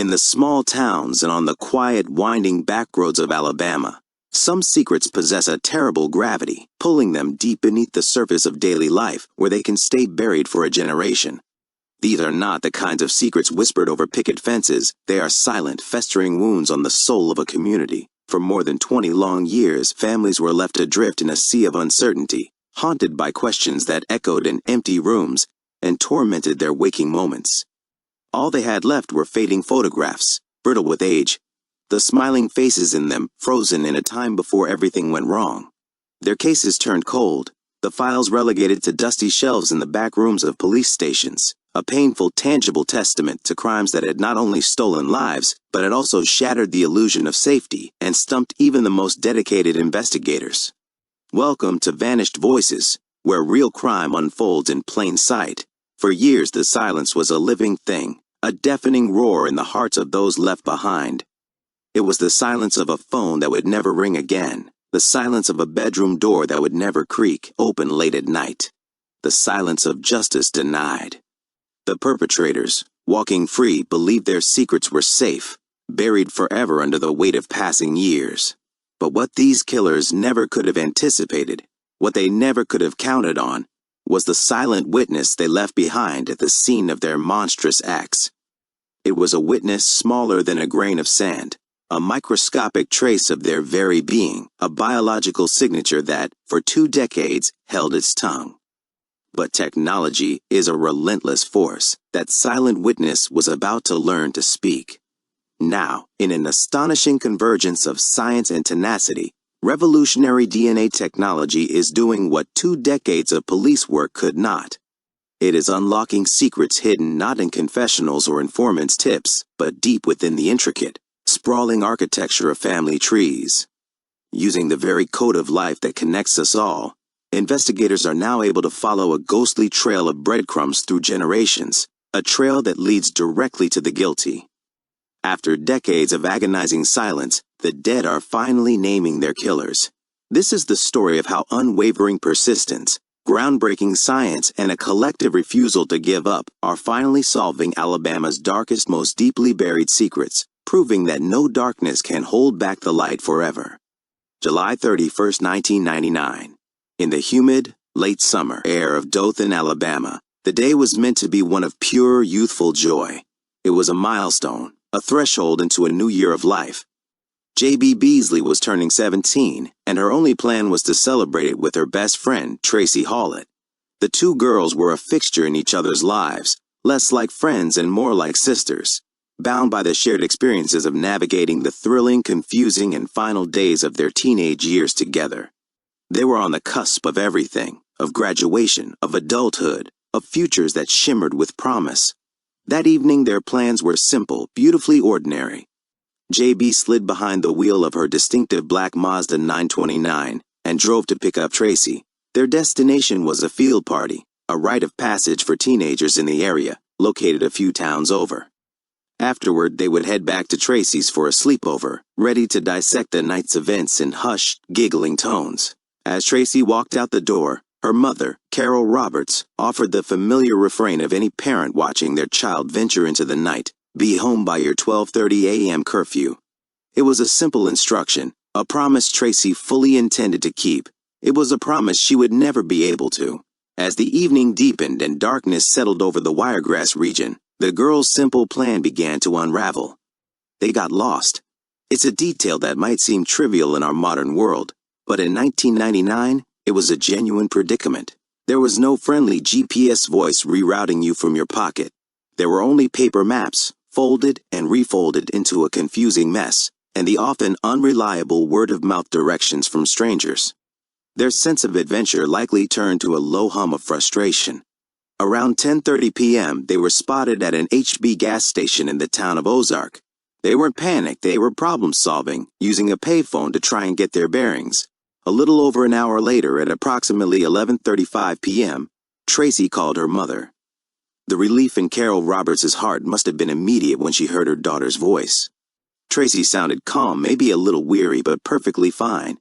In the small towns and on the quiet, winding backroads of Alabama, some secrets possess a terrible gravity, pulling them deep beneath the surface of daily life where they can stay buried for a generation. These are not the kinds of secrets whispered over picket fences. They are silent, festering wounds on the soul of a community. For more than 20 long years, families were left adrift in a sea of uncertainty, haunted by questions that echoed in empty rooms and tormented their waking moments. All they had left were fading photographs, brittle with age, the smiling faces in them frozen in a time before everything went wrong. Their cases turned cold, the files relegated to dusty shelves in the back rooms of police stations, a painful, tangible testament to crimes that had not only stolen lives, but had also shattered the illusion of safety and stumped even the most dedicated investigators. Welcome to Vanished Voices, where real crime unfolds in plain sight. For years, the silence was a living thing, a deafening roar in the hearts of those left behind. It was the silence of a phone that would never ring again, the silence of a bedroom door that would never creak open late at night, the silence of justice denied. The perpetrators, walking free, believed their secrets were safe, buried forever under the weight of passing years. But what these killers never could have anticipated, what they never could have counted on, was the silent witness they left behind at the scene of their monstrous acts. It was a witness smaller than a grain of sand, a microscopic trace of their very being, a biological signature that, for 2 decades, held its tongue. But technology is a relentless force. That silent witness was about to learn to speak. Now, in an astonishing convergence of science and tenacity, revolutionary DNA technology is doing what 2 decades of police work could not. It is unlocking secrets hidden not in confessionals or informants' tips, but deep within the intricate, sprawling architecture of family trees. Using the very code of life that connects us all, investigators are now able to follow a ghostly trail of breadcrumbs through generations, a trail that leads directly to the guilty. After decades of agonizing silence, the dead are finally naming their killers. This is the story of how unwavering persistence, groundbreaking science, and a collective refusal to give up are finally solving Alabama's darkest, most deeply buried secrets, proving that no darkness can hold back the light forever. July 31st, 1999. In the humid, late summer air of Dothan, Alabama, the day was meant to be one of pure, youthful joy. It was a milestone, a threshold into a new year of life. J.B. Beasley was turning 17, and her only plan was to celebrate it with her best friend, Tracy Hallett. The 2 girls were a fixture in each other's lives, less like friends and more like sisters, bound by the shared experiences of navigating the thrilling, confusing, and final days of their teenage years together. They were on the cusp of everything, of graduation, of adulthood, of futures that shimmered with promise. That evening their plans were simple, beautifully ordinary. J.B. slid behind the wheel of her distinctive black Mazda 929 and drove to pick up Tracy. Their destination was a field party, a rite of passage for teenagers in the area, located a few towns over. Afterward, they would head back to Tracy's for a sleepover, ready to dissect the night's events in hushed, giggling tones. As Tracy walked out the door, her mother, Carol Roberts, offered the familiar refrain of any parent watching their child venture into the night: "Be home by your 12:30 a.m. curfew." It was a simple instruction, a promise Tracy fully intended to keep. It was a promise she would never be able to. As the evening deepened and darkness settled over the Wiregrass region, the girls' simple plan began to unravel. They got lost. It's a detail that might seem trivial in our modern world, but in 1999, it was a genuine predicament. There was no friendly GPS voice rerouting you from your pocket. There were only paper maps, folded and refolded into a confusing mess, and the often unreliable word-of-mouth directions from strangers. Their sense of adventure likely turned to a low hum of frustration. Around 10:30 p.m., they were spotted at an HB gas station in the town of Ozark. They weren't panicked, they were problem-solving, using a payphone to try and get their bearings. A little over an hour later, at approximately 11:35 p.m., Tracy called her mother. The relief in Carol Roberts' heart must have been immediate when she heard her daughter's voice. Tracy sounded calm, maybe a little weary, but perfectly fine.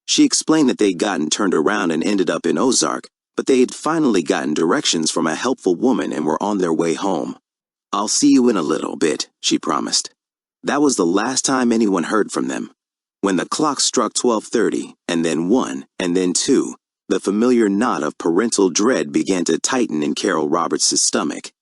She explained that they'd gotten turned around and ended up in Ozark, but they had finally gotten directions from a helpful woman and were on their way home. "I'll see you in a little bit," she promised. That was the last time anyone heard from them. When the clock struck 12:30, and then 1, and then 2, the familiar knot of parental dread began to tighten in Carol Roberts' stomach.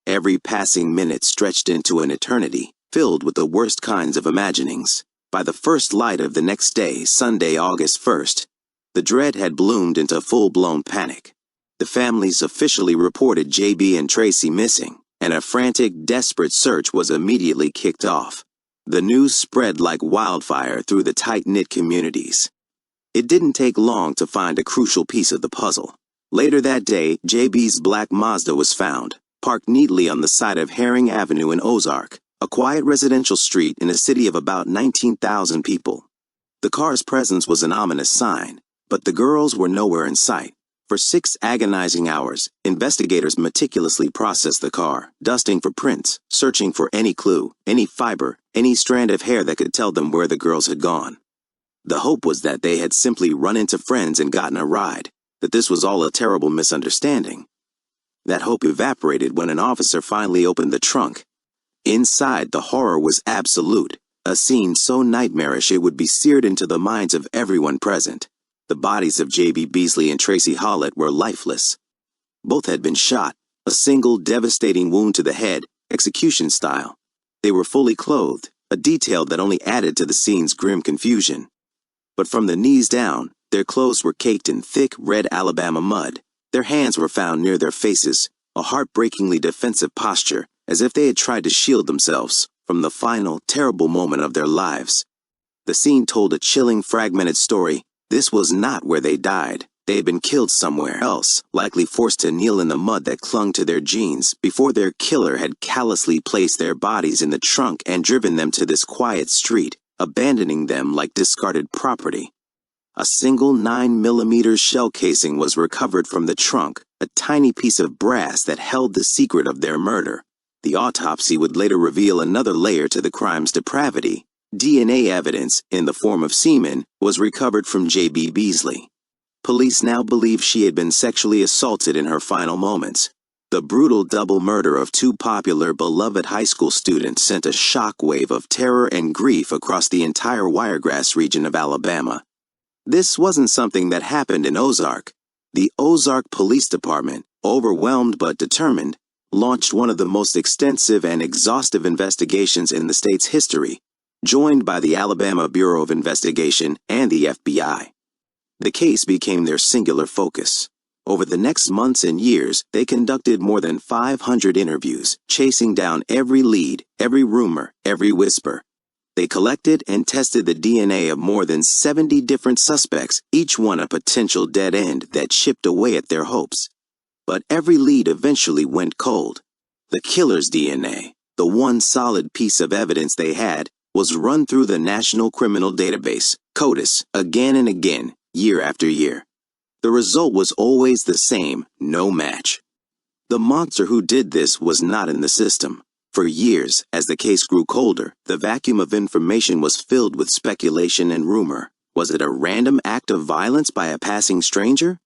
Every passing minute stretched into an eternity, filled with the worst kinds of imaginings. By the first light of the next day, Sunday, August 1st, the dread had bloomed into full-blown panic. The families officially reported JB and Tracy missing, and a frantic, desperate search was immediately kicked off. The news spread like wildfire through the tight-knit communities. It didn't take long to find a crucial piece of the puzzle. Later that day, JB's black Mazda was found, parked neatly on the side of Herring Avenue in Ozark, a quiet residential street in a city of about 19,000 people. The car's presence was an ominous sign, but the girls were nowhere in sight. For 6 agonizing hours, investigators meticulously processed the car, dusting for prints, searching for any clue, any fiber, any strand of hair that could tell them where the girls had gone. The hope was that they had simply run into friends and gotten a ride, that this was all a terrible misunderstanding. That hope evaporated when an officer finally opened the trunk. Inside, the horror was absolute, a scene so nightmarish it would be seared into the minds of everyone present. The bodies of J.B. Beasley and Tracy Hollett were lifeless. Both had been shot, a single devastating wound to the head, execution style. They were fully clothed, a detail that only added to the scene's grim confusion. But from the knees down, their clothes were caked in thick, red Alabama mud. Their hands were found near their faces, a heartbreakingly defensive posture, as if they had tried to shield themselves from the final, terrible moment of their lives. The scene told a chilling, fragmented story. This was not where they died. They had been killed somewhere else, likely forced to kneel in the mud that clung to their jeans before their killer had callously placed their bodies in the trunk and driven them to this quiet street, abandoning them like discarded property. A single 9mm shell casing was recovered from the trunk, a tiny piece of brass that held the secret of their murder. The autopsy would later reveal another layer to the crime's depravity. DNA evidence, in the form of semen, was recovered from J.B. Beasley. Police now believe she had been sexually assaulted in her final moments. The brutal double murder of 2 popular, beloved high school students sent a shockwave of terror and grief across the entire Wiregrass region of Alabama. This wasn't something that happened in Ozark. The Ozark Police Department, overwhelmed but determined, launched one of the most extensive and exhaustive investigations in the state's history, joined by the Alabama Bureau of Investigation and the FBI. The case became their singular focus. Over the next months and years, they conducted more than 500 interviews, chasing down every lead, every rumor, every whisper. They collected and tested the DNA of more than 70 different suspects, each one a potential dead end that chipped away at their hopes. But every lead eventually went cold. The killer's DNA, the one solid piece of evidence they had, was run through the National Criminal Database, CODIS, again and again, year after year. The result was always the same, no match. The monster who did this was not in the system. For years, as the case grew colder, the vacuum of information was filled with speculation and rumor. Was it a random act of violence by a passing stranger?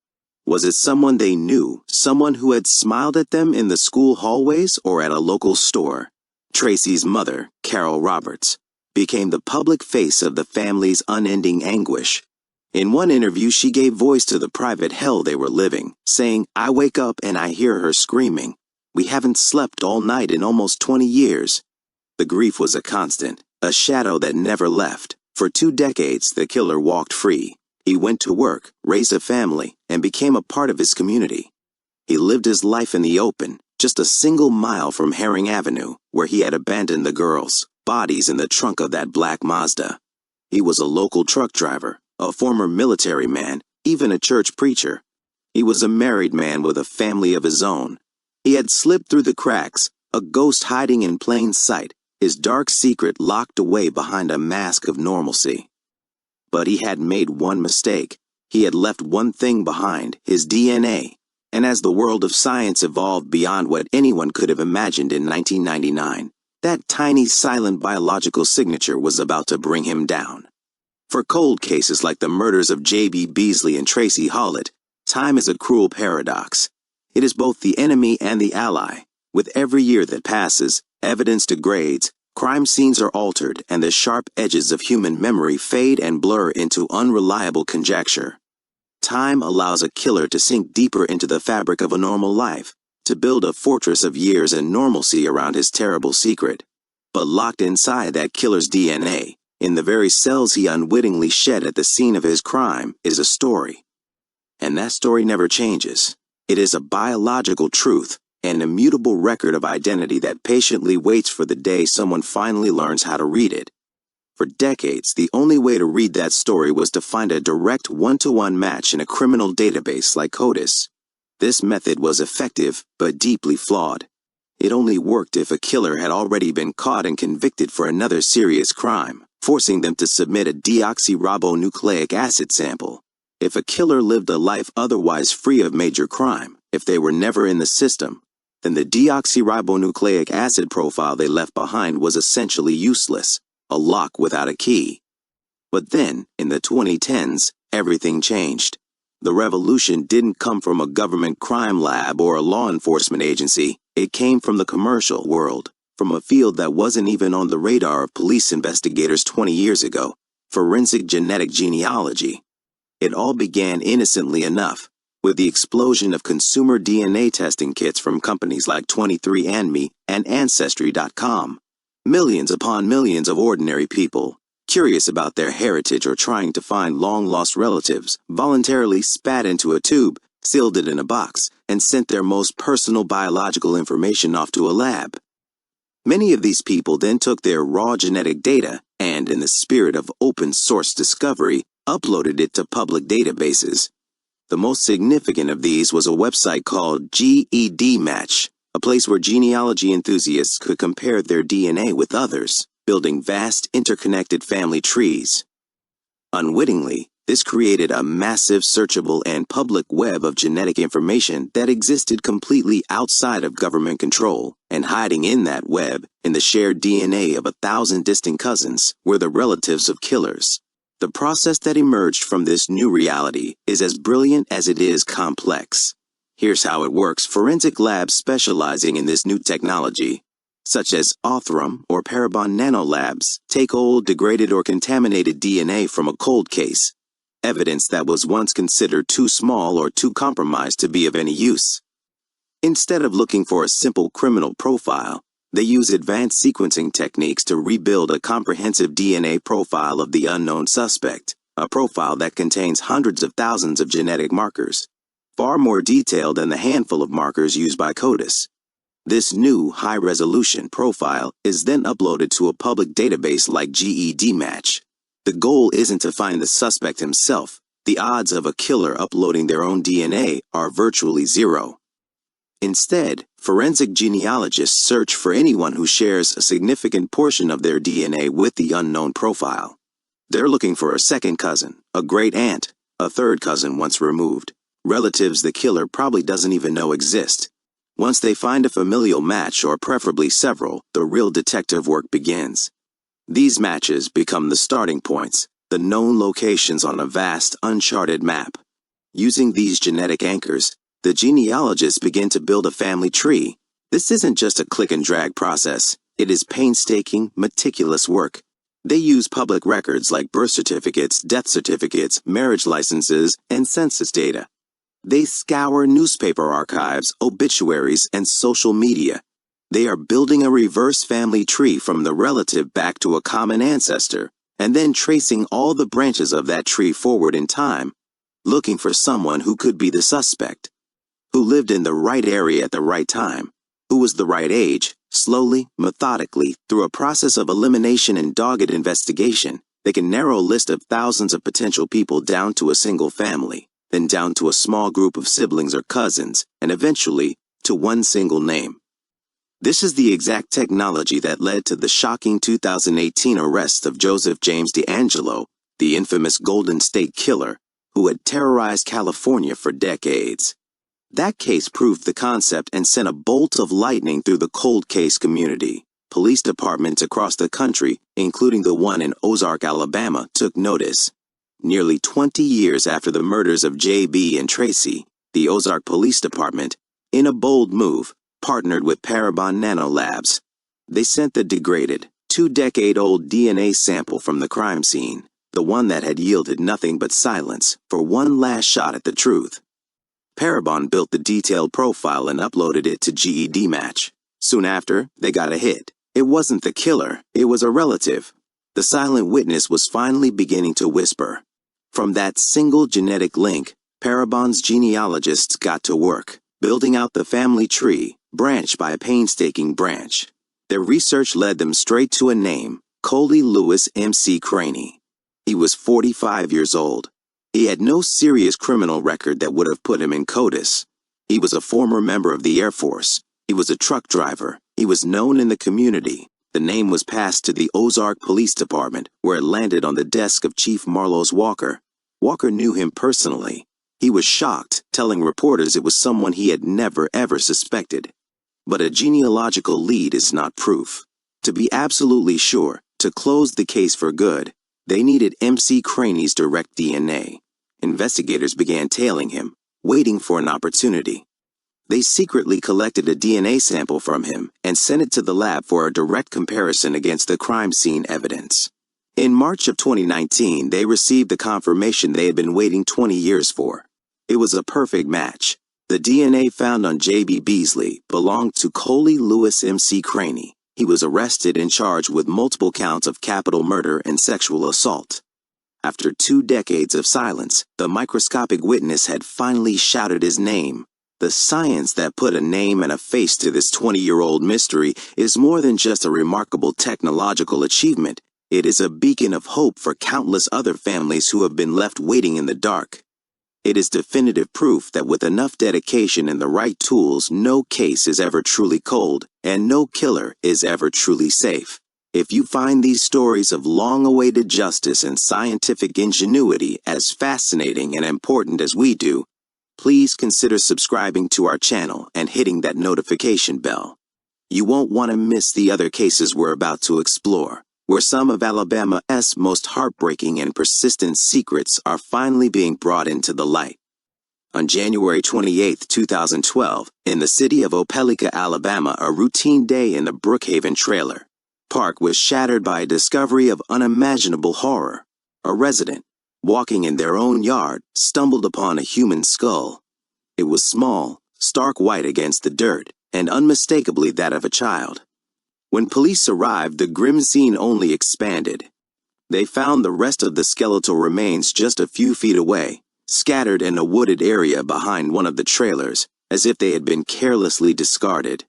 Was it someone they knew, someone who had smiled at them in the school hallways or at a local store? Tracy's mother, Carol Roberts, became the public face of the family's unending anguish. In one interview, she gave voice to the private hell they were living, saying, "I wake up and I hear her screaming. We haven't slept all night in almost 20 years. The grief was a constant, a shadow that never left. For 2 decades, the killer walked free. He went to work, raised a family, and became a part of his community. He lived his life in the open, just a single mile from Herring Avenue, where he had abandoned the girls, bodies in the trunk of that black Mazda. He was a local truck driver, a former military man, even a church preacher. He was a married man with a family of his own. He had slipped through the cracks, a ghost hiding in plain sight, his dark secret locked away behind a mask of normalcy. But he had made one mistake. He had left one thing behind, his DNA. And as the world of science evolved beyond what anyone could have imagined in 1999, that tiny silent biological signature was about to bring him down. For cold cases like the murders of J.B. Beasley and Tracy Hollett, time is a cruel paradox. It is both the enemy and the ally, With every year that passes, evidence degrades, crime scenes are altered, and the sharp edges of human memory fade and blur into unreliable conjecture. Time allows a killer to sink deeper into the fabric of a normal life, to build a fortress of years and normalcy around his terrible secret. But locked inside that killer's DNA, in the very cells he unwittingly shed at the scene of his crime, is a story. And that story never changes. It is a biological truth, an immutable record of identity that patiently waits for the day someone finally learns how to read it. For decades, the only way to read that story was to find a direct one-to-one match in a criminal database like CODIS. This method was effective, but deeply flawed. It only worked if a killer had already been caught and convicted for another serious crime, forcing them to submit a deoxyribonucleic acid sample. If a killer lived a life otherwise free of major crime, if they were never in the system, then the deoxyribonucleic acid profile they left behind was essentially useless. A lock without a key. But then, in the 2010s, everything changed. The revolution didn't come from a government crime lab or a law enforcement agency. It came from the commercial world, from a field that wasn't even on the radar of police investigators 20 years ago, forensic genetic genealogy. It all began innocently enough, with the explosion of consumer DNA testing kits from companies like 23andMe and Ancestry.com. Millions upon millions of ordinary people, curious about their heritage or trying to find long-lost relatives, voluntarily spat into a tube, sealed it in a box, and sent their most personal biological information off to a lab. Many of these people then took their raw genetic data and, in the spirit of open-source discovery, uploaded it to public databases. The most significant of these was a website called GEDmatch, a place where genealogy enthusiasts could compare their DNA with others, building vast interconnected family trees. Unwittingly, this created a massive searchable and public web of genetic information that existed completely outside of government control, and hiding in that web, in the shared DNA of 1,000 distant cousins, were the relatives of killers. The process that emerged from this new reality is as brilliant as it is complex. Here's how it works. Forensic labs specializing in this new technology, such as Othram or Parabon nanolabs, take old, degraded, or contaminated DNA from a cold case, evidence that was once considered too small or too compromised to be of any use. Instead of looking for a simple criminal profile, they use advanced sequencing techniques to rebuild a comprehensive DNA profile of the unknown suspect, a profile that contains hundreds of thousands of genetic markers, far more detailed than the handful of markers used by CODIS. This new high-resolution profile is then uploaded to a public database like GEDmatch. The goal isn't to find the suspect himself. The odds of a killer uploading their own DNA are virtually zero. Instead, forensic genealogists search for anyone who shares a significant portion of their DNA with the unknown profile. They're looking for a second cousin, a great aunt, a third cousin once removed, relatives the killer probably doesn't even know exist. Once they find a familial match, or preferably several, the real detective work begins. These matches become the starting points, the known locations on a vast, uncharted map. Using these genetic anchors, the genealogists begin to build a family tree. This isn't just a click-and-drag process. It is painstaking, meticulous work. They use public records like birth certificates, death certificates, marriage licenses, and census data. They scour newspaper archives, obituaries, and social media. They are building a reverse family tree from the relative back to a common ancestor, and then tracing all the branches of that tree forward in time, looking for someone who could be the suspect, who lived in the right area at the right time, who was the right age. Slowly, methodically, through a process of elimination and dogged investigation, they can narrow a list of thousands of potential people down to a single family, then down to a small group of siblings or cousins, and eventually to one single name. This is the exact technology that led to the shocking 2018 arrest of Joseph James DeAngelo, the infamous Golden State Killer, who had terrorized California for decades. That case proved the concept and sent a bolt of lightning through the cold case community. Police departments across the country, including the one in Ozark, Alabama, took notice. Nearly 20 years after the murders of J.B. and Tracy, the Ozark Police Department, in a bold move, partnered with Parabon Nanolabs. They sent the degraded, 2-decade-old DNA sample from the crime scene, the one that had yielded nothing but silence, for one last shot at the truth. Parabon built the detailed profile and uploaded it to GED Match. Soon after, they got a hit. It wasn't the killer, it was a relative. The silent witness was finally beginning to whisper. From that single genetic link, Parabon's genealogists got to work, building out the family tree, branch by painstaking branch. Their research led them straight to a name, Coley Lewis M.C. Craney. He was 45 years old. He had no serious criminal record that would have put him in CODIS. He was a former member of the Air Force. He was a truck driver. He was known in the community. The name was passed to the Ozark Police Department, where it landed on the desk of Chief Marlos Walker. Walker knew him personally. He was shocked, telling reporters it was someone he had never ever suspected. But a genealogical lead is not proof. To be absolutely sure, to close the case for good, they needed M.C. Craney's direct DNA. Investigators began tailing him, waiting for an opportunity. They secretly collected a DNA sample from him and sent it to the lab for a direct comparison against the crime scene evidence. In March of 2019, they received the confirmation they had been waiting 20 years for. It was a perfect match. The DNA found on J.B. Beasley belonged to Coley Lewis M.C. Craney. He was arrested and charged with multiple counts of capital murder and sexual assault. After 2 decades of silence, the microscopic witness had finally shouted his name. The science that put a name and a face to this 20-year-old mystery is more than just a remarkable technological achievement. It is a beacon of hope for countless other families who have been left waiting in the dark. It is definitive proof that with enough dedication and the right tools, no case is ever truly cold, and no killer is ever truly safe. If you find these stories of long-awaited justice and scientific ingenuity as fascinating and important as we do, please consider subscribing to our channel and hitting that notification bell. You won't want to miss the other cases we're about to explore, where some of Alabama's most heartbreaking and persistent secrets are finally being brought into the light. On January 28, 2012, in the city of Opelika, Alabama, a routine day in the Brookhaven trailer park was shattered by a discovery of unimaginable horror. A resident, walking in their own yard, stumbled upon a human skull. It was small, stark white against the dirt, and unmistakably that of a child. When police arrived, the grim scene only expanded. They found the rest of the skeletal remains just a few feet away, scattered in a wooded area behind one of the trailers, as if they had been carelessly discarded.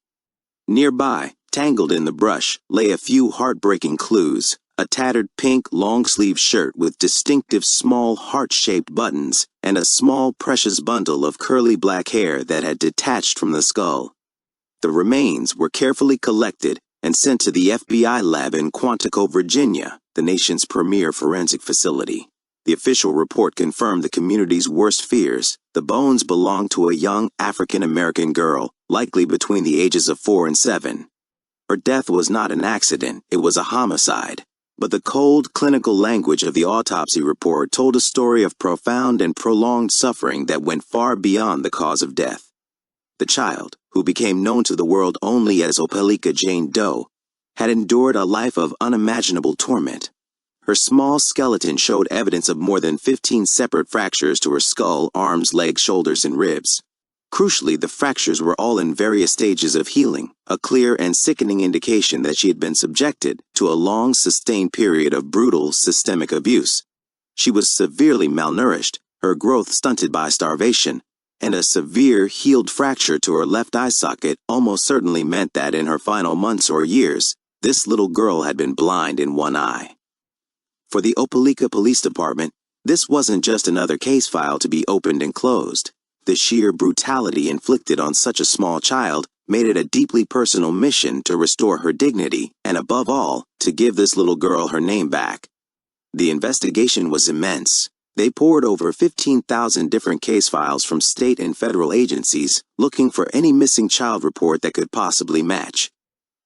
Nearby, tangled in the brush, lay a few heartbreaking clues: a tattered pink long-sleeve shirt with distinctive small heart-shaped buttons, and a small precious bundle of curly black hair that had detached from the skull. The remains were carefully collected and sent to the FBI lab in Quantico, Virginia, the nation's premier forensic facility. The official report confirmed the community's worst fears. The bones belonged to a young African-American girl, likely between the ages of 4 and 7. Her death was not an accident, it was a homicide. But the cold, clinical language of the autopsy report told a story of profound and prolonged suffering that went far beyond the cause of death. The child, who became known to the world only as Opelika Jane Doe, had endured a life of unimaginable torment. Her small skeleton showed evidence of more than 15 separate fractures to her skull, arms, legs, shoulders, and ribs. Crucially, the fractures were all in various stages of healing, a clear and sickening indication that she had been subjected to a long, sustained period of brutal, systemic abuse. She was severely malnourished, her growth stunted by starvation, and a severe, healed fracture to her left eye socket almost certainly meant that in her final months or years, this little girl had been blind in one eye. For the Opelika Police Department, this wasn't just another case file to be opened and closed. The sheer brutality inflicted on such a small child made it a deeply personal mission to restore her dignity and, above all, to give this little girl her name back. The investigation was immense. They poured over 15,000 different case files from state and federal agencies, looking for any missing child report that could possibly match.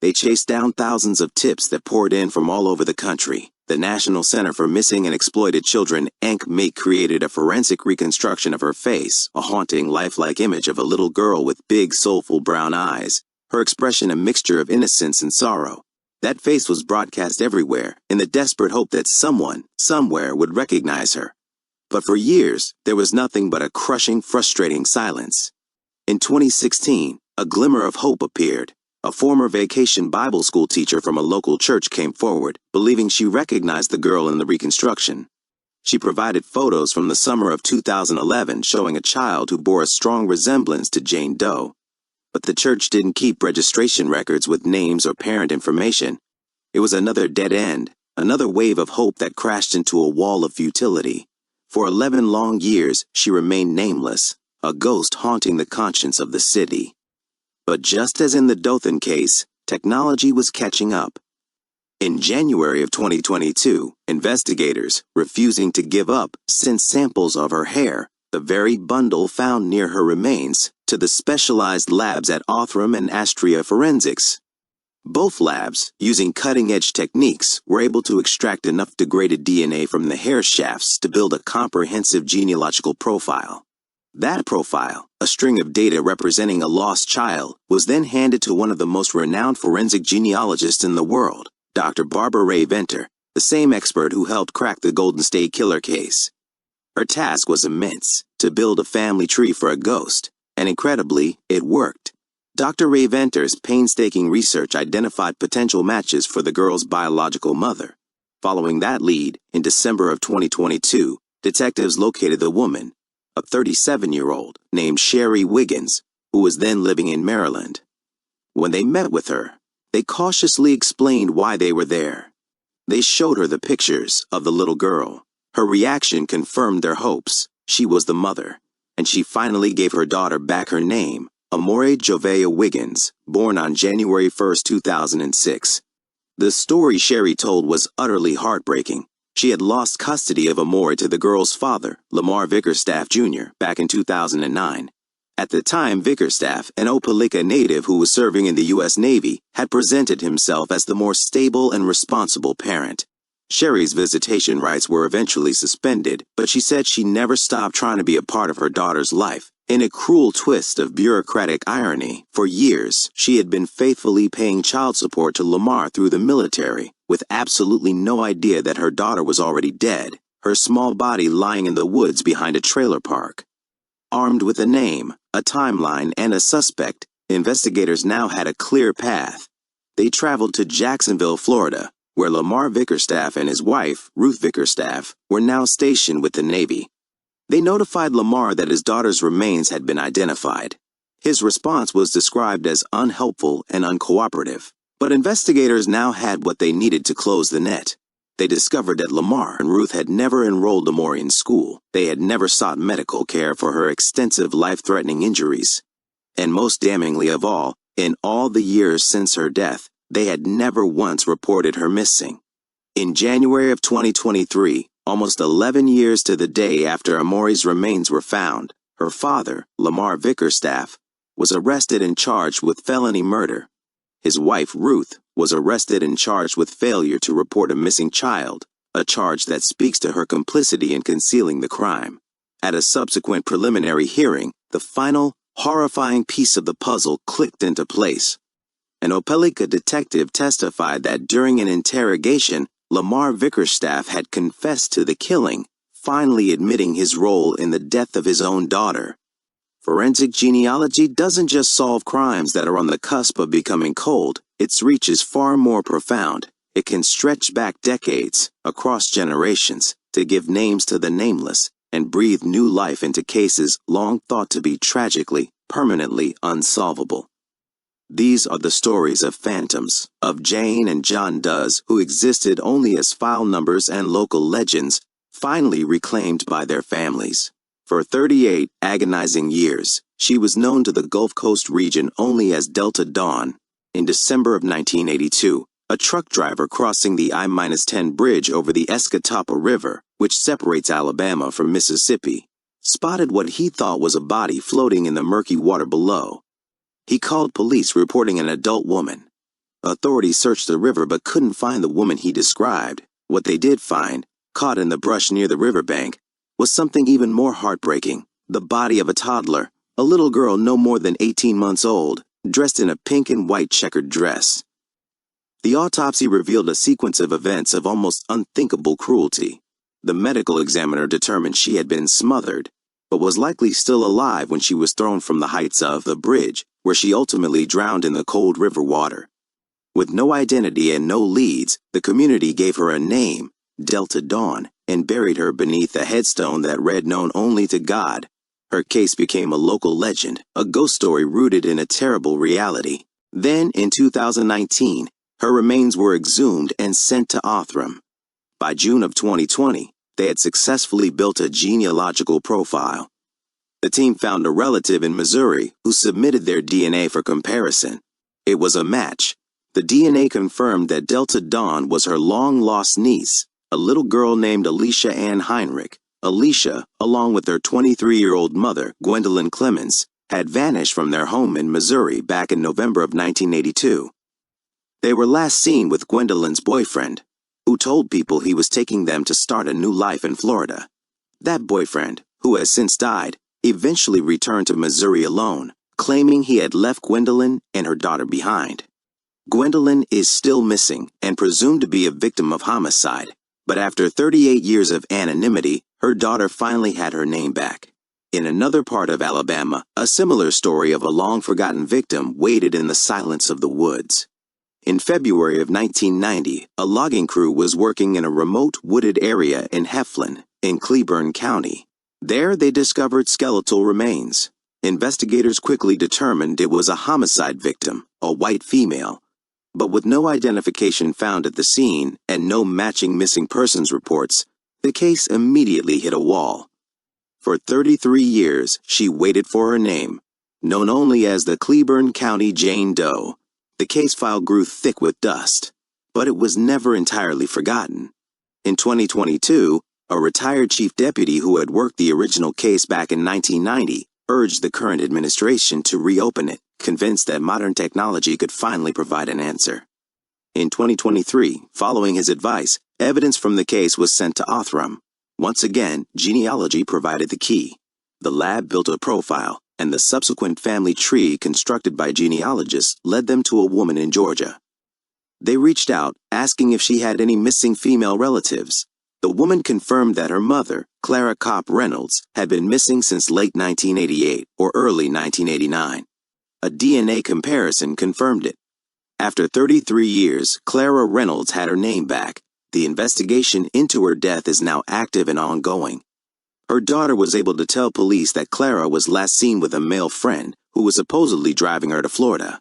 They chased down thousands of tips that poured in from all over the country. The National Center for Missing and Exploited Children, NCMEC, created a forensic reconstruction of her face, a haunting, lifelike image of a little girl with big, soulful brown eyes. her expression a mixture of innocence and sorrow. That face was broadcast everywhere in the desperate hope that someone, somewhere, would recognize her. But for years, there was nothing but a crushing, frustrating silence. In 2016, a glimmer of hope appeared. A former vacation Bible school teacher from a local church came forward, believing she recognized the girl in the reconstruction. She provided photos from the summer of 2011 showing a child who bore a strong resemblance to Jane Doe. But the church didn't keep registration records with names or parent information. It was another dead end, another wave of hope that crashed into a wall of futility. For 11 long years, she remained nameless, a ghost haunting the conscience of the city. But just as in the Dothan case, technology was catching up. In January of 2022, investigators, refusing to give up, sent samples of her hair, the very bundle found near her remains, to the specialized labs at Othram and Astria Forensics. Both labs, using cutting-edge techniques, were able to extract enough degraded DNA from the hair shafts to build a comprehensive genealogical profile. That profile, a string of data representing a lost child, was then handed to one of the most renowned forensic genealogists in the world, Dr. Barbara Ray Venter, the same expert who helped crack the Golden State Killer case. Her task was immense, to build a family tree for a ghost, and incredibly, it worked. Dr. Ray Venter's painstaking research identified potential matches for the girl's biological mother. Following that lead, in December of 2022, detectives located the woman, a 37-year-old named Sherry Wiggins, who was then living in Maryland. When they met with her, they cautiously explained why they were there. They showed her the pictures of the little girl. Her reaction confirmed their hopes. She was the mother, and she finally gave her daughter back her name, Amore Jovea Wiggins, born on January 1, 2006. The story Sherry told was utterly heartbreaking. She had lost custody of Amore to the girl's father, Lamar Vickerstaff Jr., back in 2009. At the time, Vickerstaff, an Opelika native who was serving in the U.S. Navy, had presented himself as the more stable and responsible parent. Sherry's visitation rights were eventually suspended, but she said she never stopped trying to be a part of her daughter's life. In a cruel twist of bureaucratic irony, for years, she had been faithfully paying child support to Lamar through the military, with absolutely no idea that her daughter was already dead, her small body lying in the woods behind a trailer park. Armed with a name, a timeline, and a suspect, investigators now had a clear path. They traveled to Jacksonville, Florida, where Lamar Vickerstaff and his wife, Ruth Vickerstaff, were now stationed with the Navy. They notified Lamar that his daughter's remains had been identified. His response was described as unhelpful and uncooperative, but investigators now had what they needed to close the net. They discovered that Lamar and Ruth had never enrolled Amore in school. They had never sought medical care for her extensive life-threatening injuries. And most damningly of all, in all the years since her death, they had never once reported her missing. In January of 2023, almost 11 years to the day after Amore's remains were found, her father, Lamar Vickerstaff, was arrested and charged with felony murder. His wife, Ruth, was arrested and charged with failure to report a missing child, a charge that speaks to her complicity in concealing the crime. At a subsequent preliminary hearing, the final, horrifying piece of the puzzle clicked into place. An Opelika detective testified that during an interrogation, Lamar Vickerstaff had confessed to the killing, finally admitting his role in the death of his own daughter. Forensic genealogy doesn't just solve crimes that are on the cusp of becoming cold. Its reach is far more profound. It can stretch back decades, across generations, to give names to the nameless and breathe new life into cases long thought to be tragically, permanently unsolvable. These are the stories of phantoms, of Jane and John Does, who existed only as file numbers and local legends, finally reclaimed by their families. For 38 agonizing years, she was known to the Gulf Coast region only as Delta Dawn. In December of 1982, a truck driver crossing the I-10 bridge over the Escatawpa River, which separates Alabama from Mississippi, spotted what he thought was a body floating in the murky water below. He called police reporting an adult woman. Authorities searched the river but couldn't find the woman he described. What they did find, caught in the brush near the riverbank, was something even more heartbreaking: the body of a toddler, a little girl no more than 18 months old, dressed in a pink and white checkered dress. The autopsy revealed a sequence of events of almost unthinkable cruelty. The medical examiner determined she had been smothered, but was likely still alive when she was thrown from the heights of the bridge, where she ultimately drowned in the cold river water. With no identity and no leads, the community gave her a name, Delta Dawn, and buried her beneath a headstone that read known only to God. Her case became a local legend, a ghost story rooted in a terrible reality. Then, in 2019, her remains were exhumed and sent to Othram. By June of 2020, they had successfully built a genealogical profile. The team found a relative in Missouri who submitted their DNA for comparison. It was a match. The DNA confirmed that Delta Dawn was her long-lost niece, a little girl named Alicia Ann Heinrich. Alicia, along with her 23-year-old mother, Gwendolyn Clemens, had vanished from their home in Missouri back in November of 1982. They were last seen with Gwendolyn's boyfriend, who told people he was taking them to start a new life in Florida. That boyfriend, who has since died, eventually returned to Missouri alone, claiming he had left Gwendolyn and her daughter behind. Gwendolyn is still missing and presumed to be a victim of homicide, but after 38 years of anonymity, her daughter finally had her name back. In another part of Alabama, a similar story of a long-forgotten victim waited in the silence of the woods. In February of 1990, a logging crew was working in a remote wooded area in Heflin, in Cleburne County. There they discovered skeletal remains. Investigators quickly determined it was a homicide victim, a white female. But with no identification found at the scene and no matching missing persons reports, the case immediately hit a wall. For 33 years, she waited for her name, known only as the Cleburne County Jane Doe. The case file grew thick with dust, but it was never entirely forgotten. In 2022, a retired chief deputy who had worked the original case back in 1990 urged the current administration to reopen it, convinced that modern technology could finally provide an answer. In 2023, following his advice, evidence from the case was sent to Othram. Once again, genealogy provided the key. The lab built a profile, and the subsequent family tree constructed by genealogists led them to a woman in Georgia. They reached out, asking if she had any missing female relatives. The woman confirmed that her mother, Clara Kopp Reynolds, had been missing since late 1988 or early 1989. A DNA comparison confirmed it. After 33 years, Clara Reynolds had her name back. The investigation into her death is now active and ongoing. Her daughter was able to tell police that Clara was last seen with a male friend who was supposedly driving her to Florida.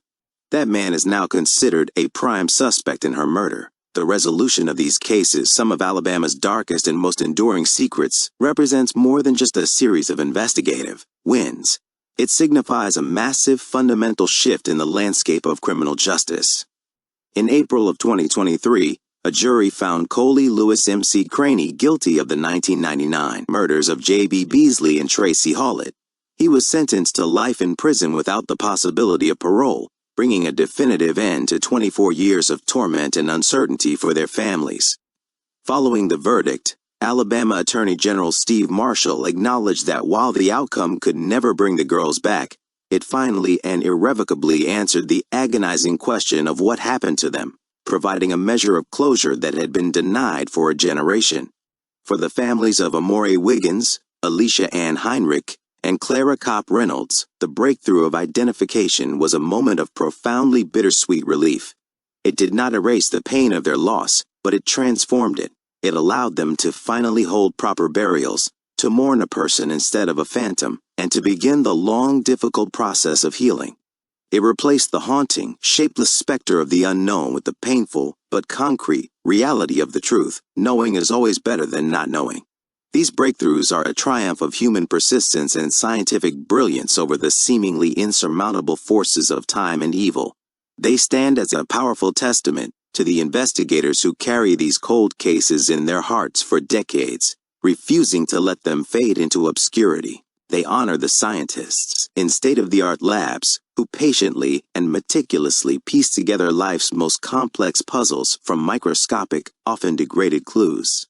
That man is now considered a prime suspect in her murder. The resolution of these cases, some of Alabama's darkest and most enduring secrets, represents more than just a series of investigative wins. It signifies a massive fundamental shift in the landscape of criminal justice. In April of 2023, a jury found Coley Lewis M.C. Craney guilty of the 1999 murders of J.B. Beasley and Tracy Hallett. He was sentenced to life in prison without the possibility of parole, bringing a definitive end to 24 years of torment and uncertainty for their families. Following the verdict, Alabama Attorney General Steve Marshall acknowledged that while the outcome could never bring the girls back, it finally and irrevocably answered the agonizing question of what happened to them, providing a measure of closure that had been denied for a generation. For the families of Amore Wiggins, Alicia Ann Heinrich, and Clara Kopp Reynolds, the breakthrough of identification was a moment of profoundly bittersweet relief. It did not erase the pain of their loss, but it transformed it. It allowed them to finally hold proper burials, to mourn a person instead of a phantom, and to begin the long, difficult process of healing. It replaced the haunting, shapeless specter of the unknown with the painful, but concrete, reality of the truth. Knowing is always better than not knowing. These breakthroughs are a triumph of human persistence and scientific brilliance over the seemingly insurmountable forces of time and evil. They stand as a powerful testament to the investigators who carry these cold cases in their hearts for decades, refusing to let them fade into obscurity. They honor the scientists in state-of-the-art labs who patiently and meticulously piece together life's most complex puzzles from microscopic, often degraded clues.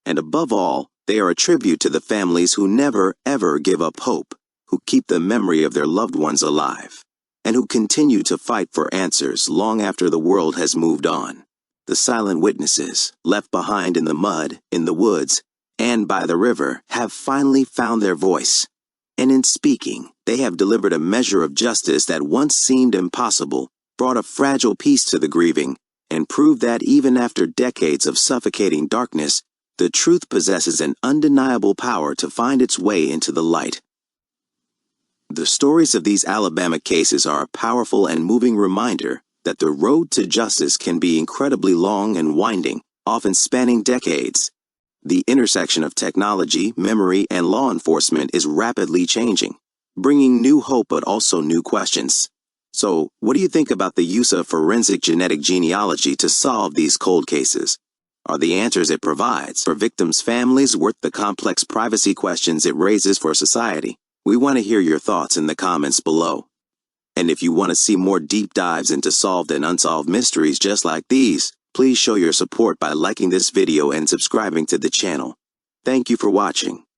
And above all, they are a tribute to the families who never, ever give up hope, who keep the memory of their loved ones alive. and who continue to fight for answers long after the world has moved on. The silent witnesses, left behind in the mud, in the woods, and by the river, have finally found their voice. And in speaking, they have delivered a measure of justice that once seemed impossible, brought a fragile peace to the grieving, and proved that even after decades of suffocating darkness, the truth possesses an undeniable power to find its way into the light. The stories of these Alabama cases are a powerful and moving reminder that the road to justice can be incredibly long and winding, often spanning decades. The intersection of technology, memory, and law enforcement is rapidly changing, bringing new hope but also new questions. So, what do you think about the use of forensic genetic genealogy to solve these cold cases? Are the answers it provides for victims' families worth the complex privacy questions it raises for society? We want to hear your thoughts in the comments below. And if you want to see more deep dives into solved and unsolved mysteries just like these, please show your support by liking this video and subscribing to the channel. Thank you for watching.